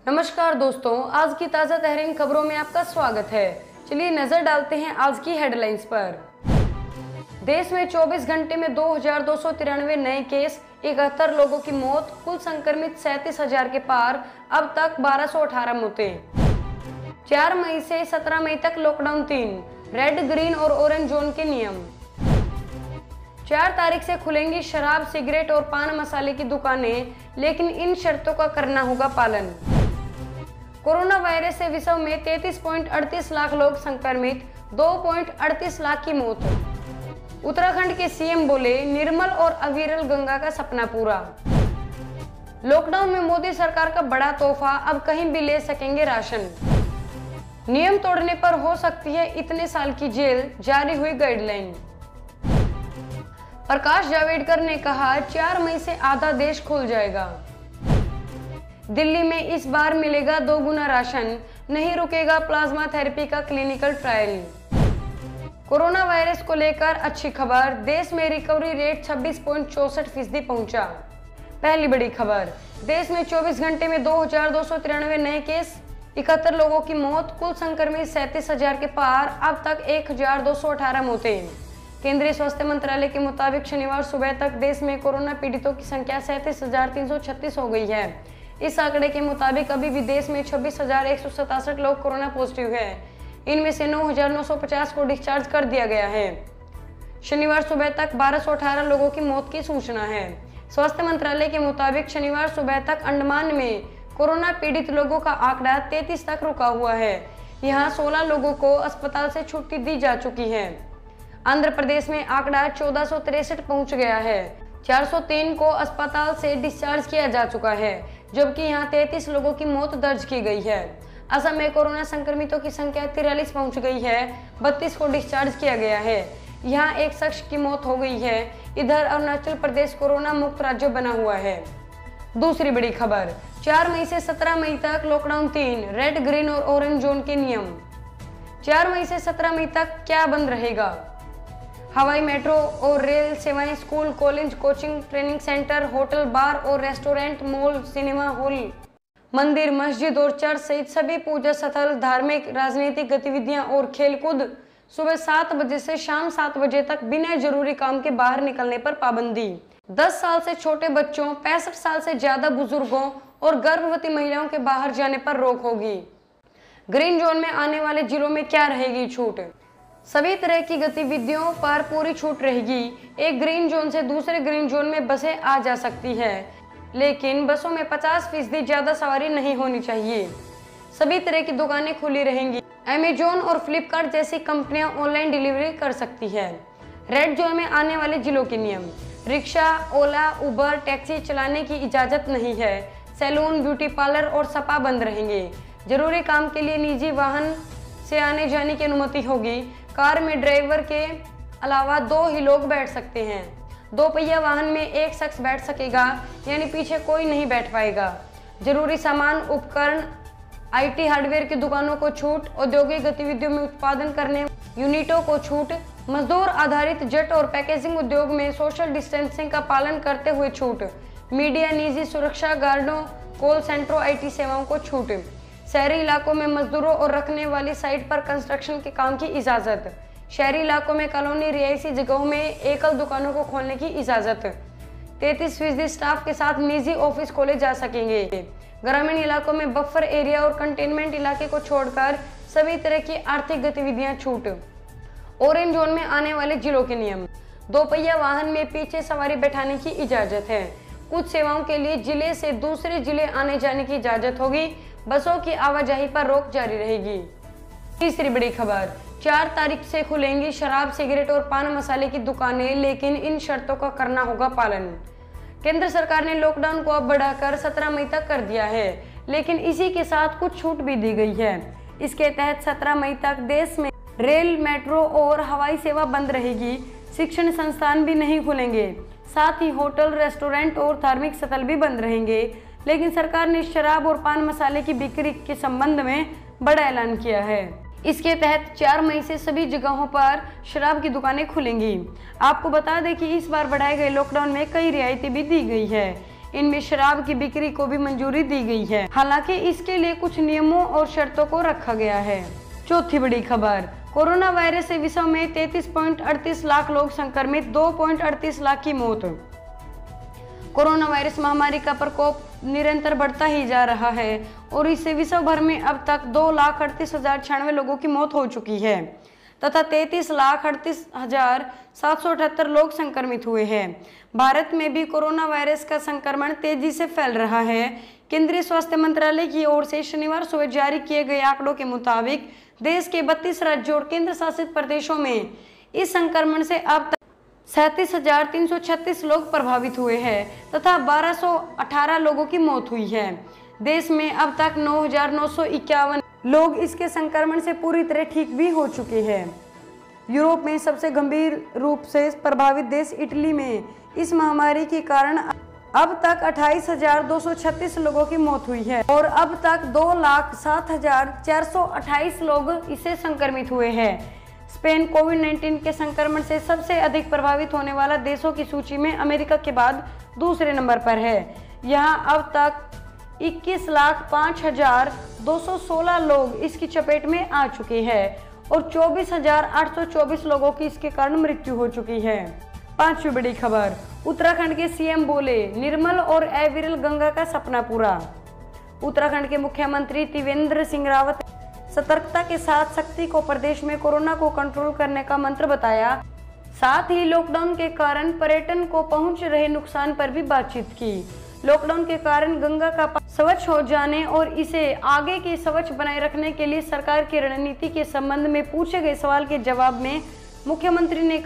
नमस्कार दोस्तों, आज की ताज़ा तहरीन खबरों में आपका स्वागत है। चलिए नजर डालते हैं आज की हेडलाइंस पर। देश में 24 घंटे में 2293 नए केस, 71 लोगों की मौत, कुल संक्रमित 37,000 के पार, अब तक 1218 मौतें। 4 मई से 17 मई तक लॉकडाउन 3, रेड, ग्रीन और ऑरेंज जोन के नियम। 4 तारीख से खुलेंगी शराब, सिगरेट और पान मसाले की दुकानें, लेकिन इन शर्तों का करना होगा पालन। कोरोना वायरस से विश्व में 33.38 लाख लोग संक्रमित, 2.38 लाख की मौत। उत्तराखंड के सीएम बोले, निर्मल और अविरल गंगा का सपना पूरा। लॉकडाउन में मोदी सरकार का बड़ा तोहफा, अब कहीं भी ले सकेंगे राशन। नियम तोड़ने पर हो सकती है इतने साल की जेल, जारी हुई गाइडलाइन। प्रकाश जावड़ेकर ने कहा, 4 मई से आधा देश खुल जाएगा। दिल्ली में इस बार मिलेगा 2 गुना राशन, नहीं रुकेगा प्लाज्मा थेरेपी का क्लिनिकल ट्रायल। कोरोना वायरस को लेकर अच्छी खबर, देश में रिकवरी रेट 26.64% पहुंचा। पहली बड़ी खबर, देश में 24 घंटे में 2293 नए केस, 71 लोगों की मौत, कुल संक्रमित 37,000 के पार, अब तक 1218 मौतें। केंद्रीय स्वास्थ्य मंत्रालय के मुताबिक शनिवार सुबह तक देश में कोरोना पीड़ितों की संख्या 37,336 हो गई है। इस आंकड़े के मुताबिक अभी भी देश में 26,167 लोग कोरोना पॉजिटिव हैं। इनमें से 9,950 को डिस्चार्ज कर दिया गया है। शनिवार सुबह तक 1218 लोगों की मौत की सूचना है। स्वास्थ्य मंत्रालय के मुताबिक शनिवार सुबह तक अंडमान में कोरोना पीड़ित लोगों का आंकड़ा 33 तक रुका हुआ है। यहाँ 16 लोगों को अस्पताल से छुट्टी दी जा चुकी है। आंध्र प्रदेश में आंकड़ा 1463 पहुंच गया है। 403 को अस्पताल से डिस्चार्ज किया जा चुका है, जबकि यहाँ 33 लोगों की मौत दर्ज की गई है। असम में कोरोना संक्रमितों की संख्या 43 पहुंच गई है, 32 को डिस्चार्ज किया गया है। यहाँ एक शख्स की मौत हो गई है। इधर अरुणाचल प्रदेश कोरोना मुक्त राज्य बना हुआ है। दूसरी बड़ी खबर, 4 मई से 17 मई तक लॉकडाउन 3, रेड, ग्रीन और ऑरेंज जोन के नियम। 4 मई से 17 मई तक क्या बंद रहेगा? हवाई, मेट्रो और रेल सेवाएं, school, college, coaching, training centre, hotel, bar और रेस्टोरेंट, मॉल, सिनेमा हॉल, मंदिर, मस्जिद और चर्च सहित सभी पूजा स्थल, धार्मिक, राजनीतिक गतिविधियां और खेलकूद सुबह 7 बजे से शाम 7 बजे तक बिना जरूरी काम के बाहर निकलने पर पाबंदी। 10 साल से छोटे बच्चों, 65 साल से ज्यादा बुजुर्गों और गर्भवती महिलाओं के बाहर जाने पर रोक होगी। ग्रीन जोन में आने वाले जिलों में क्या रहेगी छूट? सभी तरह की गतिविधियों पर पूरी छूट रहेगी। एक ग्रीन जोन से दूसरे ग्रीन जोन में बसें आ जा सकती है, लेकिन बसों में 50% ज्यादा सवारी नहीं होनी चाहिए। सभी तरह की दुकानें खुली रहेंगी। अमेजॉन और फ्लिपकार्ट जैसी कंपनियां ऑनलाइन डिलीवरी कर सकती है। रेड जोन में आने वाले जिलों के नियम, रिक्शा, ओला, उबर, टैक्सी चलाने की इजाजत नहीं है। सैलून, ब्यूटी पार्लर और स्पा बंद रहेंगे। जरूरी काम के लिए निजी वाहन से आने जाने की अनुमति होगी। कार में ड्राइवर के अलावा 2 ही लोग बैठ सकते हैं। 2 पहिया वाहन में एक शख्स बैठ सकेगा, यानी पीछे कोई नहीं बैठ पाएगा। जरूरी सामान, उपकरण, आईटी हार्डवेयर की दुकानों को छूट, औद्योगिक गतिविधियों में उत्पादन करने यूनिटों को छूट, मजदूर आधारित जेट और पैकेजिंग उद्योग में सोशल डिस्टेंसिंग का पालन करते हुए छूट, मीडिया, निजी सुरक्षा गार्डों, कॉल सेंटरों, आईटी सेवाओं को छूट, शहरी इलाकों में मजदूरों और रखने वाली साइट पर कंस्ट्रक्शन के काम की इजाजत, शहरी इलाकों में कॉलोनी रिहायशी जगहों में एकल दुकानों को खोलने की इजाजत, 33% स्टाफ के साथ निजी ऑफिस खोले जा सकेंगे। ग्रामीण इलाकों में बफर एरिया और कंटेनमेंट इलाके को छोड़कर सभी तरह की आर्थिक गतिविधियां छूट। ऑरेंज जोन में आने वाले जिलों के नियम, 2 पहिया वाहन में पीछे सवारी बैठाने की इजाजत है। कुछ सेवाओं के लिए जिले से दूसरे जिले आने जाने की इजाजत होगी। बसों की आवाजाही पर रोक जारी रहेगी। तीसरी बड़ी खबर, 4 तारीख से खुलेंगी शराब, सिगरेट और पान मसाले की दुकानें, लेकिन इन शर्तों का करना होगा पालन। केंद्र सरकार ने लॉकडाउन को अब बढ़ाकर 17 मई तक कर दिया है, लेकिन इसी के साथ कुछ छूट भी दी गई है। इसके तहत 17 मई तक देश में रेल, मेट्रो और हवाई सेवा बंद रहेगी। शिक्षण संस्थान भी नहीं खुलेंगे। साथ ही होटल, रेस्टोरेंट और धार्मिक स्थल भी बंद रहेंगे। लेकिन सरकार ने शराब और पान मसाले की बिक्री के संबंध में बड़ा ऐलान किया है। इसके तहत 4 मई से सभी जगहों पर शराब की दुकानें खुलेंगी। आपको बता दें कि इस बार बढ़ाए गए लॉकडाउन में कई रियायतें भी दी गई है। इनमें शराब की बिक्री को भी मंजूरी दी गई है। हालांकि इसके लिए कुछ नियमों और शर्तों को रखा गया है। चौथी बड़ी खबर, कोरोना वायरस से विश्व में 33.38 लाख लोग संक्रमित, 2.38 लाख की मौत। कोरोना वायरस महामारी का प्रकोप निरंतर बढ़ता ही जा रहा है और इससे विश्व भर में अब तक 2,38,096 लोगों की मौत हो चुकी है तथा 33,38,778 लोग संक्रमित हुए हैं। भारत में भी कोरोना वायरस का संक्रमण तेजी से फैल रहा है। केंद्रीय स्वास्थ्य मंत्रालय की ओर से शनिवार सुबह जारी किए गए आंकड़ों के मुताबिक देश के 32 राज्यों और केंद्र शासित प्रदेशों में इस संक्रमण से अब तक 37,336 लोग प्रभावित हुए हैं तथा 1,218 लोगों की मौत हुई है। देश में अब तक 9,951 लोग इसके संक्रमण से पूरी तरह ठीक भी हो चुके हैं। यूरोप में सबसे गंभीर रूप से प्रभावित देश इटली में इस महामारी के कारण अब तक 28,236 लोगों की मौत हुई है और अब तक 2,07,428 लोग इससे संक्रमित हुए हैं। स्पेन कोविड-19 के संक्रमण से सबसे अधिक प्रभावित होने वाला देशों की सूची में अमेरिका के बाद दूसरे नंबर पर है। यहां अब तक 21,05,216 लोग इसकी चपेट में आ चुके हैं और 24,824 लोगों की इसके कारण मृत्यु हो चुकी है। पांचवी बड़ी खबर, उत्तराखंड के सीएम बोले निर्मल और अविरल गंगा का सपना पूरा। उत्तराखंड के मुख्यमंत्री त्रिवेंद्र सिंह रावत सतर्कता के साथ शक्ति को प्रदेश में कोरोना को कंट्रोल करने का मंत्र बताया। साथ ही लॉकडाउन के कारण पर्यटन को पहुंच रहे नुकसान पर भी बातचीत की। लॉकडाउन के कारण गंगा का पानी स्वच्छ हो जाने और इसे आगे के स्वच्छ बनाए रखने के लिए सरकार की रणनीति के संबंध में पूछे गए सवाल के जवाब में मुख्यमंत्री ने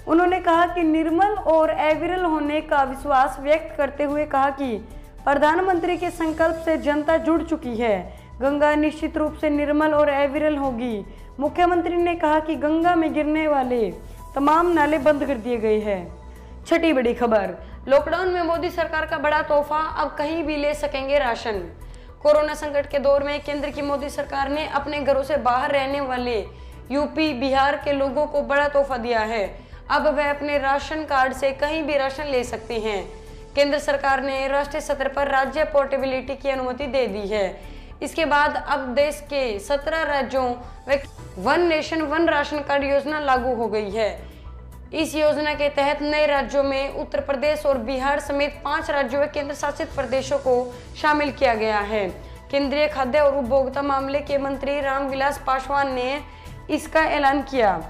उन्होंने कहा कि निर्मल और अविरल होने का विश्वास व्यक्त करते हुए कहा कि प्रधानमंत्री के संकल्प से जनता जुड़ चुकी है। गंगा निश्चित रूप से निर्मल और अविरल होगी। मुख्यमंत्री ने कहा कि गंगा में गिरने वाले तमाम नाले बंद कर दिए गए हैं। छठी बड़ी खबर, लॉकडाउन में मोदी सरकार का बड़ा तोहफा, अब कहीं भी ले सकेंगे राशन। कोरोना संकट के दौर में केंद्र की मोदी सरकार ने अपने घरों से बाहर रहने वाले यूपी बिहार के लोगों को बड़ा तोहफा दिया है। अब वह अपने राशन कार्ड से कहीं भी राशन ले सकते हैं। केंद्र सरकार ने राष्ट्रीय स्तर पर राज्य पोर्टेबिलिटी की अनुमति दे दी है। इसके बाद अब देश के 17 राज्यों में one nation one ration card योजना लागू हो गई है। इस योजना के तहत नए राज्यों में उत्तर प्रदेश और बिहार समेत 5 राज्यों व केंद्र शासित प्रदेशों को शामिल किया गया है। केंद्रीय खाद्य और उपभोक्ता मामले के मंत्री रामविलास पासवान ने इसका ऐलान किया।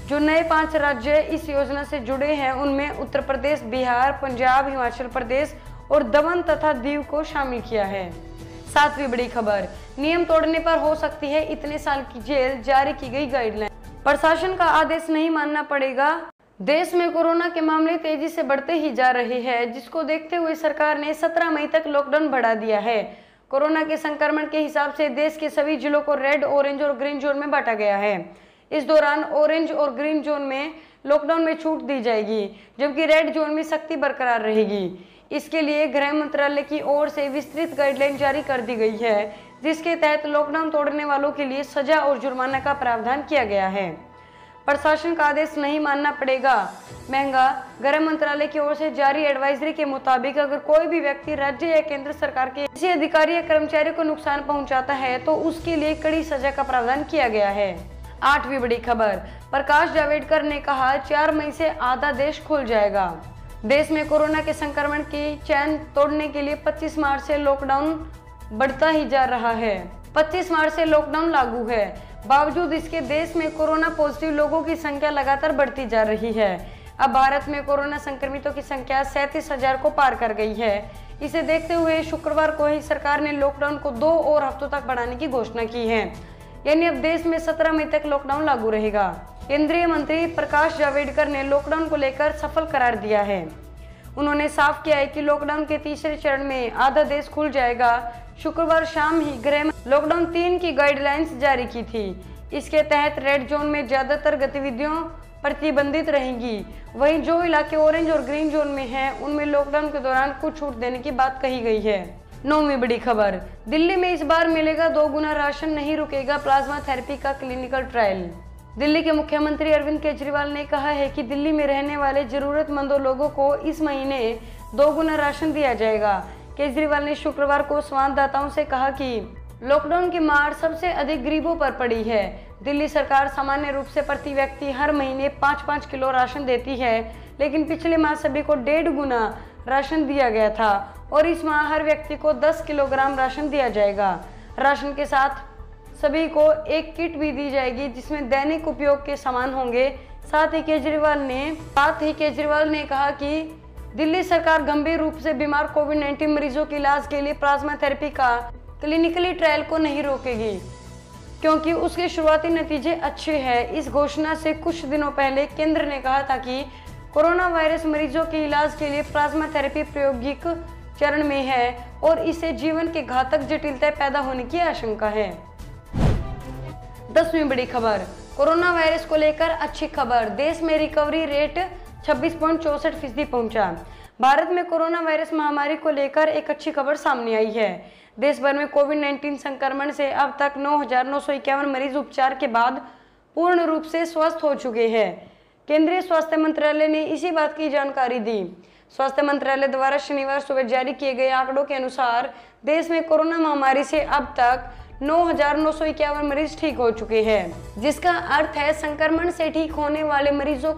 जो नए 5 राज्य इस योजना से जुड़े हैं उनमें उत्तर प्रदेश, बिहार, पंजाब, हिमाचल प्रदेश और दमन तथा दीव को शामिल किया है। सातवीं बड़ी खबर, नियम तोड़ने पर हो सकती है इतने साल की जेल, जारी की गई गाइडलाइन। प्रशासन का आदेश नहीं मानना पड़ेगा। देश में कोरोना के मामले तेजी से बढ़ते ही जा रहे हैं, जिसको देखते हुए सरकार ने 17 मई तक लॉकडाउन बढ़ा दिया है। कोरोना के संक्रमण के हिसाब से देश के सभी जिलों को रेड, ऑरेंज और ग्रीन जोन में बांटा गया है। इस दौरान ऑरेंज और ग्रीन जोन में लॉकडाउन में छूट दी जाएगी, जबकि रेड जोन में सख्ती बरकरार रहेगी। इसके लिए गृह मंत्रालय की ओर से विस्तृत गाइडलाइन जारी कर दी गई है, जिसके तहत लॉकडाउन तोड़ने वालों के लिए सजा और जुर्माना का प्रावधान किया गया है। प्रशासन का आदेश नहीं मानना पड़ेगा महंगा। गृह मंत्रालय की ओर से जारी एडवाइजरी के मुताबिक अगर कोई भी व्यक्ति राज्य या केंद्र सरकार के किसी अधिकारी या कर्मचारी को नुकसान पहुंचाता है तो उसके लिए कड़ी सजा का प्रावधान किया गया है। आठवीं बड़ी खबर, प्रकाश जावड़ेकर ने कहा 4 मई से आधा देश खुल जाएगा। देश में कोरोना के संक्रमण की चैन तोड़ने के लिए 25 मार्च से लॉकडाउन बढ़ता ही जा रहा है। 25 मार्च से लॉकडाउन लागू है। बावजूद इसके देश में कोरोना पॉजिटिव लोगों की संख्या लगातार बढ़ती जा रही है। अब भारत में कोरोना संक्रमितों की संख्या 37,000 को पार कर गई है। इसे देखते हुए शुक्रवार को ही सरकार ने लॉकडाउन को 2 और हफ्तों तक बढ़ाने की घोषणा की है, यानी अब देश में 17 मई तक लॉकडाउन लागू रहेगा। केंद्रीय मंत्री प्रकाश जावड़ेकर ने लॉकडाउन को लेकर सफल करार दिया है। उन्होंने साफ किया है कि लॉकडाउन के तीसरे चरण में आधा देश खुल जाएगा। शुक्रवार शाम ही गृह लॉकडाउन 3 की गाइडलाइंस जारी की थी। इसके तहत रेड जोन में ज्यादातर गतिविधियों प्रतिबंधित रहेंगी। वहीं जो इलाके ऑरेंज और ग्रीन जोन में हैं, उनमें लॉकडाउन के दौरान कुछ छूट देने की बात कही गई है। 9वीं बड़ी खबर, दिल्ली में इस बार मिलेगा 2 गुना राशन, नहीं रुकेगा प्लाज्मा थेरेपी का क्लिनिकल ट्रायल। दिल्ली के मुख्यमंत्री अरविंद केजरीवाल ने कहा है कि दिल्ली में रहने वाले जरूरतमंदों लोगों को इस महीने 2 गुना राशन दिया जाएगा। केजरीवाल ने शुक्रवार को संवाददाताओं से कहा कि लॉकडाउन की मार सबसे अधिक गरीबों पर पड़ी है। दिल्ली सरकार सामान्य रूप से प्रति व्यक्ति हर महीने 5-5 किलो राशन देती है, लेकिन पिछले माह सभी को 1.5 गुना राशन दिया गया था और इस माह हर व्यक्ति को 10 किलोग्राम राशन दिया जाएगा। राशन के साथ सभी को एक किट भी दी जाएगी जिसमें दैनिक उपयोग के सामान होंगे। साथ ही केजरीवाल ने कहा कि दिल्ली सरकार गंभीर रूप से बीमार कोविड-19 मरीजों के इलाज के लिए प्लाज्मा थेरेपी का क्लिनिकली ट्रायल को नहीं रोकेगी, क्योंकि उसके शुरुआती नतीजे अच्छे हैं। इस घोषणा से कुछ दिनों पहले केंद्र ने कहा था कि कोरोना वायरस मरीजों के इलाज के लिए प्लाज्मा थेरेपी प्रायोगिक चरण में है और इससे जीवन के घातक जटिलताएं पैदा होने की आशंका है। 10वीं बड़ी खबर, कोरोना वायरस को लेकर अच्छी खबर, देश में रिकवरी रेट 26.64% पहुंचा। भारत में कोरोना वायरस महामारी को लेकर एक अच्छी खबर सामने आई है। देश भर में कोविड-19 संक्रमण से अब तक 9,951 मरीज उपचार के बाद पूर्ण रूप से स्वस्थ हो चुके हैं। केंद्रीय स्वास्थ्य मंत्रालय ने इसी बात की जानकारी दी। स्वास्थ्य मंत्रालय द्वारा शनिवार सुबह जारी किए गए आंकड़ों के अनुसार देश में कोरोना महामारी से अब तक 9,951 मरीज ठीक हो चुके हैं, जिसका अर्थ है संक्रमण से ठीक होने वाले मरीजों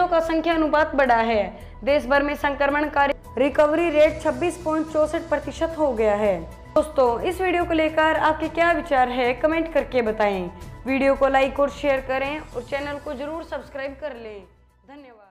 का संख्या अनुपात बढ़ा है। देश भर में संक्रमण का रिकवरी रेट 26.64% हो गया है। दोस्तों, इस वीडियो को लेकर आपके क्या विचार है, कमेंट करके बताएं। वीडियो को लाइक और शेयर करें और चैनल को जरूर सब्सक्राइब कर लें। धन्यवाद।